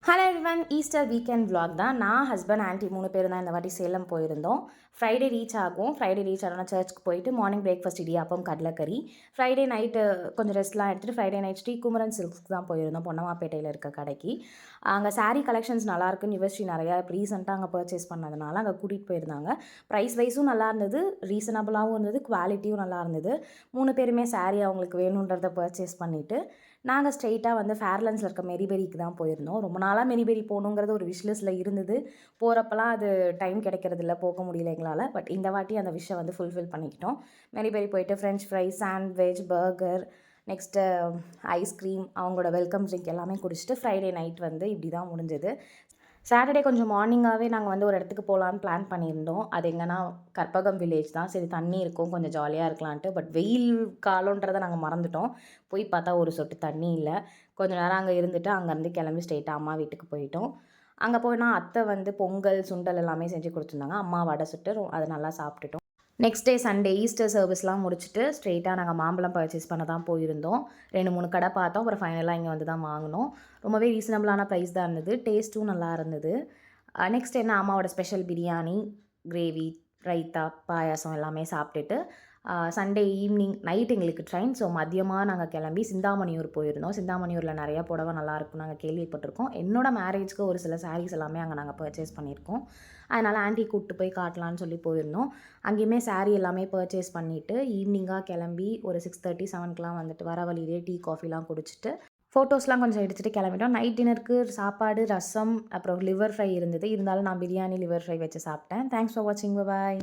Hello everyone, Easter weekend vlog தான். நான் husband anti 3 பேர் தான் இந்த வாட்டி சேலம் போயிருந்தோம். ஃப்ரைடே ரீச் ஆகும். ஃப்ரைடே ரீச் ஆனோன்னா சர்ச்சுக்கு போயிட்டு மார்னிங் பிரேக்ஃபாஸ்ட் இடியாப்பம், கடலைக்கறி. ஃப்ரைடே நைட்டு கொஞ்சம் ரெஸ்ட்லாம் எடுத்துகிட்டு ஃப்ரைடே நைட் ஸ்ரீ குமரன் சில்க்ஸ்க்கு தான் போயிருந்தோம், பொன்னம்மாப்பேட்டையில் இருக்க கடைக்கு. அங்கே saree கலெக்ஷன்ஸ் நல்லாயிருக்குன்னு யுவஸ்ரீ நிறையா ரீசெண்டாக அங்கே பர்ச்சேஸ் பண்ணதுனால அங்கே கூட்டிகிட்டு போயிருந்தாங்க. ப்ரைஸ் வைஸும் நல்லா இருந்தது, ரீசனபிளாகவும் இருந்தது, குவாலிட்டியும் நல்லா இருந்தது. 3 பேருமே saree அவங்களுக்கு வேணுன்றதை பர்ச்சேஸ் பண்ணிவிட்டு நாங்கள் ஸ்ட்ரெயிட்டாக வந்து ஃபேர்லன்ஸில் இருக்க மெரிபெரிக்கு தான் போயிருந்தோம். ரொம்ப நாளாக மெரிபெரி போகணுங்கிறது ஒரு விஷ்லிஸ்ட்டில் இருந்தது. போகிறப்பெல்லாம் அது டைம் கிடைக்கிறதில்ல, போக முடியல எங்களால். பட் இந்த வாட்டி அந்த விஷயம் வந்து ஃபுல்ஃபில் பண்ணிக்கிட்டோம். மெரிபெரி போயிட்டு French fry, sandwich, burger, next ice cream, அவங்களோட வெல்கம் ட்ரிங்க் எல்லாமே குடிச்சிட்டு ஃப்ரைடே நைட் வந்து இப்படி தான் முடிஞ்சது. சாட்டர்டே கொஞ்சம் மார்னிங்காகவே நாங்கள் வந்து ஒரு இடத்துக்கு போகலான்னு பிளான் பண்ணியிருந்தோம். அது எங்கன்னா கற்பகம் வில்லேஜ் தான். சரி, தண்ணி இருக்கும், கொஞ்சம் ஜாலியாக இருக்கலான்ட்டு. பட் வெயில் காலன்றதை நாங்கள் மறந்துட்டோம். போய் பார்த்தா ஒரு சொட்டு தண்ணி இல்லை. கொஞ்சம் நேரம் அங்கே இருந்துட்டு அங்கேருந்து கிளம்பி ஸ்ட்ரெயிட்டாக அம்மா வீட்டுக்கு போயிட்டோம். அங்கே போனால் அத்தை வந்து பொங்கல், சுண்டல் எல்லாமே செஞ்சு கொடுத்துருந்தாங்க. அம்மா வடை சுட்டு அதை நல்லா சாப்பிட்டுட்டோம். நெக்ஸ்ட் டே சண்டே ஈஸ்டர் சர்வீஸ்லாம் முடிச்சுட்டு ஸ்ட்ரெயிட்டாக நாங்கள் மாம்பழம் பர்ச்சேஸ் பண்ண தான் போயிருந்தோம். 2-3 கடை பார்த்தோம். அப்புறம் ஃபைனலாக இங்கே வந்து தான் வாங்கினோம். ரொம்பவே ரீசனபிளான ப்ரைஸ் தான் இருந்தது. டேஸ்ட்டும் நல்லா இருந்தது. நெக்ஸ்ட் என்ன, அம்மாவோட ஸ்பெஷல் பிரியாணி, கிரேவி, ரைத்தா, பாயாசம் எல்லாமே சாப்பிட்டுட்டு சண்டே ஈவினிங் நைட் எங்களுக்கு ட்ரெயின். ஸோ மதியமாக நாங்கள் கிளம்பி சிந்தாமணியூர் போயிருந்தோம். சிந்தாமணியூரில் நிறையா புடவை நல்லாயிருக்கும் நாங்கள் கேள்விப்பட்டிருக்கோம். என்னோடய மேரேஜ்க்கு ஒரு சில சாரீஸ் எல்லாமே அங்கே நாங்கள் பர்ச்சேஸ் பண்ணியிருக்கோம். அதனால் ஆன்ட்டி கூப்பிட்டு போய் காட்டலான்னு சொல்லி போயிருந்தோம். அங்கேயுமே சாரீ எல்லாமே பர்ச்சேஸ் பண்ணிவிட்டு ஈவினிங்காக கிளம்பி ஒரு 6:30, 7க்குலாம் வந்துட்டு வர வழியிலே டீ, காஃபிலாம் குடிச்சிட்டு ஃபோட்டோஸ்லாம் கொஞ்சம் எடுத்துகிட்டு கிளம்பிட்டோம். நைட் டின்னருக்கு சாப்பாடு, ரசம், அப்புறம் லிவர் ஃப்ரை இருந்தது. இருந்தாலும் நான் பிரியாணி, லிவர் ஃப்ரை வச்சு சாப்பிட்டேன். தேங்க்ஸ் ஃபார் வாட்சிங். பாய்.